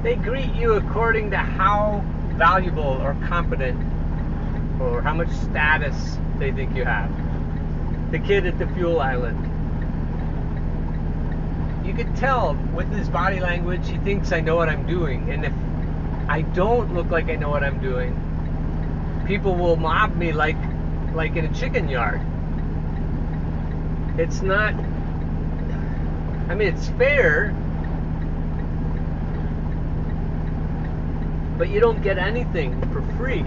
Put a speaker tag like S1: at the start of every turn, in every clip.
S1: They greet you according to how valuable or competent or how much status they think you have. The kid at the fuel island. You could tell with his body language, he thinks I know what I'm doing. And if I don't look like I know what I'm doing, people will mob me like in a chicken yard. It's not, I mean, it's fair, but you don't get anything for free.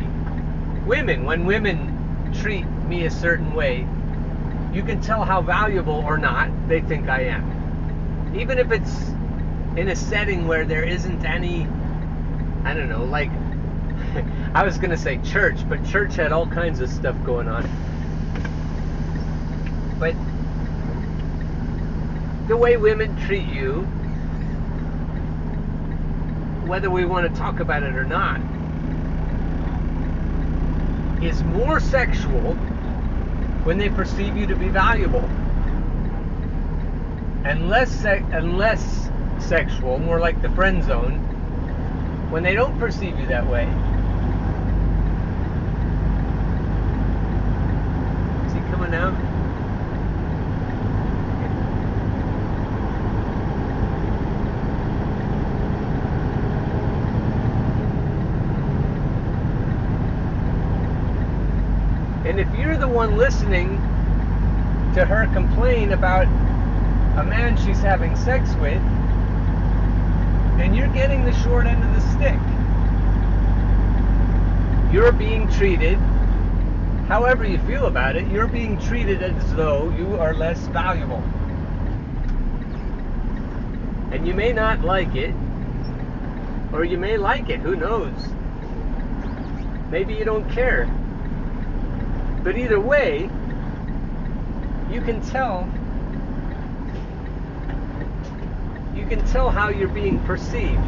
S1: When women treat me a certain way, you can tell how valuable or not they think I am. Even if it's in a setting where there isn't any, I don't know, like, I was going to say church, but church had all kinds of stuff going on. But the way women treat you, whether we want to talk about it or not, is more sexual when they perceive you to be valuable, and less sexual, more like the friend zone, when they don't perceive you that way. Is he coming out? And if you're the one listening to her complain about a man she's having sex with, then you're getting the short end of the stick. You're being treated, however you feel about it, you're being treated as though you are less valuable. And you may not like it, or you may like it, who knows? Maybe you don't care. But either way, you can tell how you're being perceived.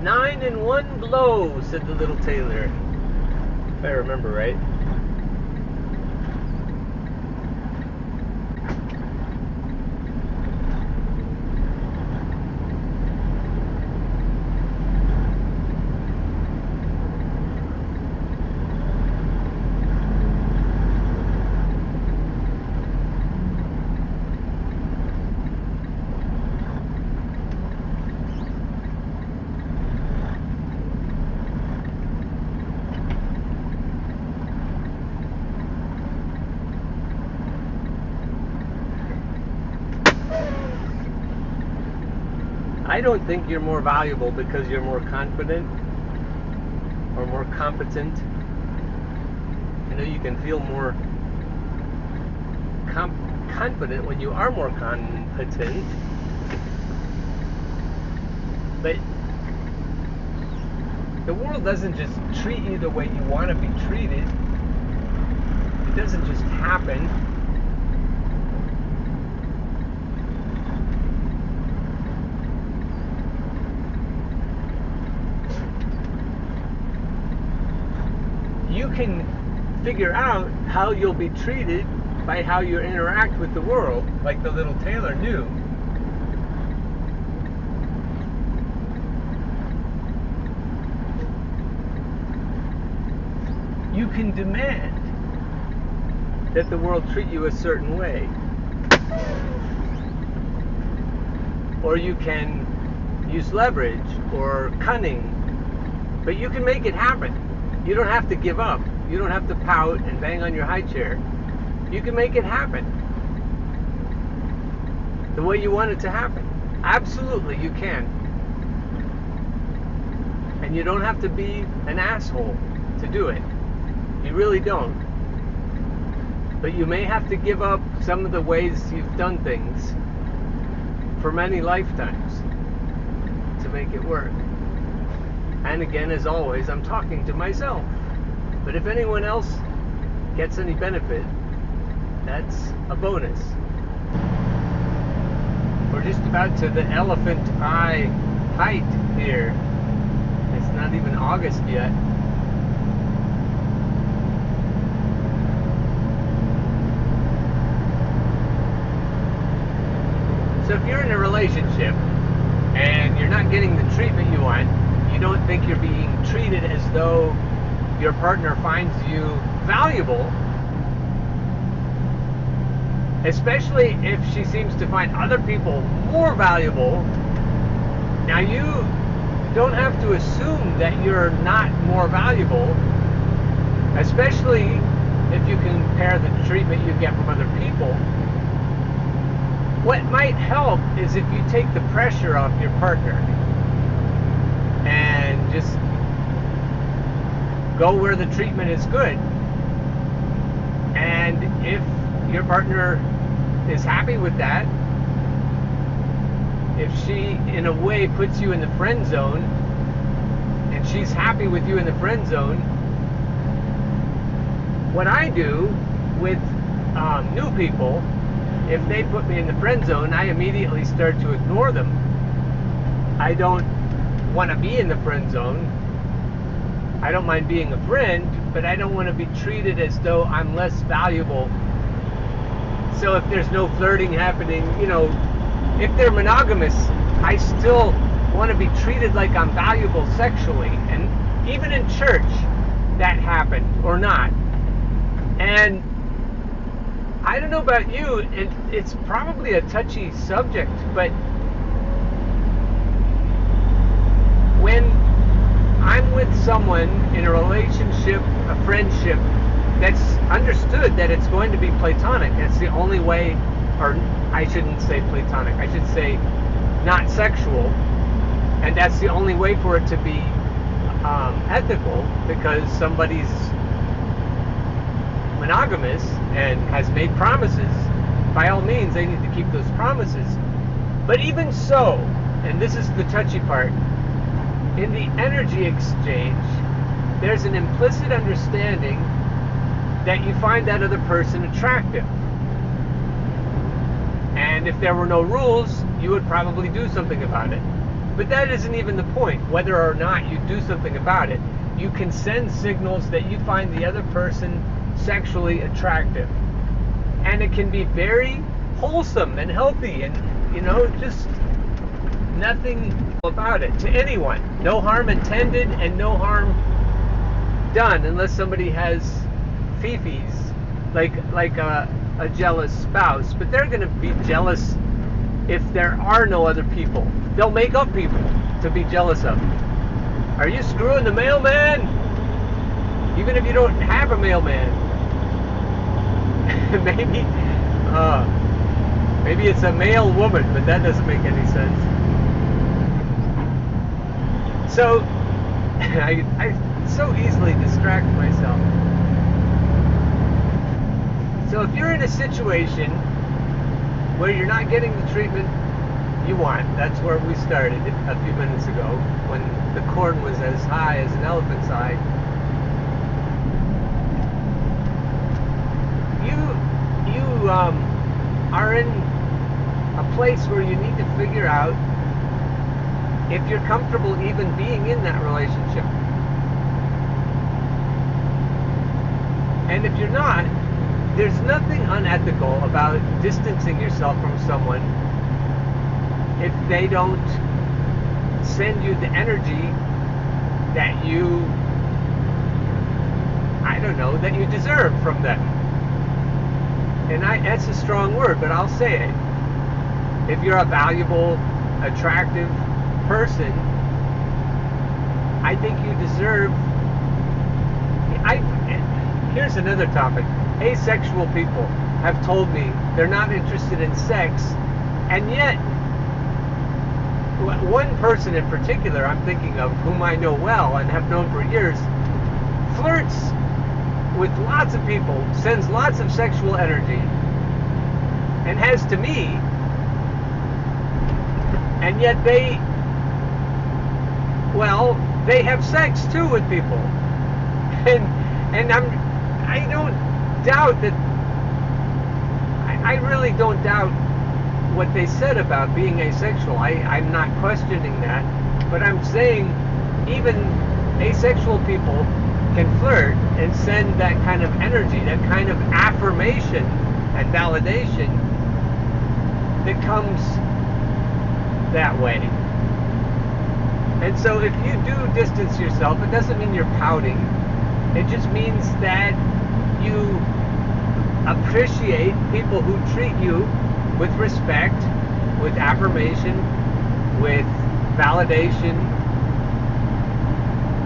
S1: "9 in one blow," said the little tailor, if I remember right. I don't think you're more valuable because you're more confident or more competent. I know you can feel more confident when you are more competent, but the world doesn't just treat you the way you want to be treated. It doesn't just happen. You can figure out how you'll be treated by how you interact with the world, like the little tailor knew. You can demand that the world treat you a certain way, or you can use leverage or cunning, but you can make it happen. You don't have to give up. You don't have to pout and bang on your high chair. You can make it happen the way you want it to happen. Absolutely, you can. And you don't have to be an asshole to do it. You really don't. But you may have to give up some of the ways you've done things for many lifetimes to make it work. And again, as always, I'm talking to myself. But if anyone else gets any benefit, that's a bonus. We're just about to the elephant eye height here. It's not even August yet. So if you're in a relationship and you're not getting the treatment you want, you don't think you're being treated as though your partner finds you valuable, especially if she seems to find other people more valuable. Now, you don't have to assume that you're not more valuable, especially if you compare the treatment you get from other people. What might help is if you take the pressure off your partner and just go where the treatment is good. And if your partner is happy with that, if she in a way puts you in the friend zone and she's happy with you in the friend zone, what I do with new people, if they put me in the friend zone, I immediately start to ignore them. I don't want to be in the friend zone. I don't mind being a friend, but I don't want to be treated as though I'm less valuable. So if there's no flirting happening, if they're monogamous, I still want to be treated like I'm valuable sexually. And even in church, that happened or not. And I don't know about you, it's probably a touchy subject, but when I'm with someone in a relationship, a friendship, that's understood that it's going to be platonic. That's the only way, or I shouldn't say platonic, I should say not sexual. And that's the only way for it to be ethical, because somebody's monogamous and has made promises. By all means, they need to keep those promises. But even so, and this is the touchy part, in the energy exchange, there's an implicit understanding that you find that other person attractive. And if there were no rules, you would probably do something about it. But that isn't even the point, whether or not you do something about it. You can send signals that you find the other person sexually attractive. And it can be very wholesome and healthy and, just nothing about it to anyone. No harm intended and no harm done, unless somebody has fifis, like a jealous spouse. But they're going to be jealous if there are no other people. They'll make up people to be jealous of. Are you screwing the mailman? Even if you don't have a mailman. Maybe it's a male woman, but that doesn't make any sense. So I so easily distract myself. So if you're in a situation where you're not getting the treatment you want, that's where we started a few minutes ago, when the corn was as high as an elephant's eye. You are in a place where you need to figure out if you're comfortable even being in that relationship. And if you're not, there's nothing unethical about distancing yourself from someone if they don't send you the energy that you, that you deserve from them. And that's a strong word, but I'll say it. If you're a valuable, attractive person, I think you deserve. Here's another topic. Asexual people have told me they're not interested in sex, and yet one person in particular I'm thinking of, whom I know well and have known for years, flirts with lots of people, sends lots of sexual energy, and has to me, and yet they have sex too with people, and I don't doubt that. I really don't doubt what they said about being asexual. I'm not questioning that, but I'm saying even asexual people can flirt and send that kind of energy, that kind of affirmation and validation that comes that way. And so if you do distance yourself, it doesn't mean you're pouting. It just means that you appreciate people who treat you with respect, with affirmation, with validation,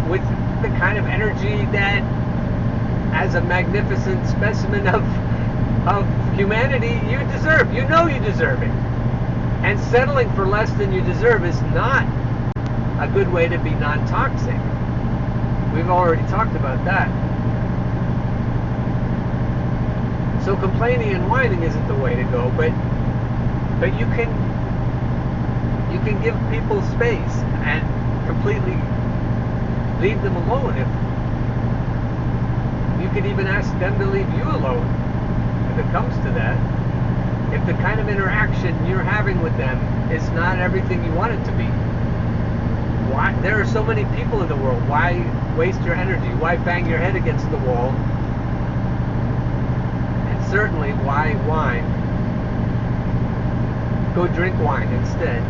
S1: with the kind of energy that, as a magnificent specimen of humanity, you deserve. You know you deserve it. And settling for less than you deserve is not a good way to be non-toxic. We've already talked about that. So complaining and whining isn't the way to go, but you can give people space and completely leave them alone. If you could even ask them to leave you alone, if it comes to that. If the kind of interaction you're having with them is not everything you want it to be. Why? There are so many people in the world. Why waste your energy? Why bang your head against the wall? And certainly, why whine? Go drink wine instead.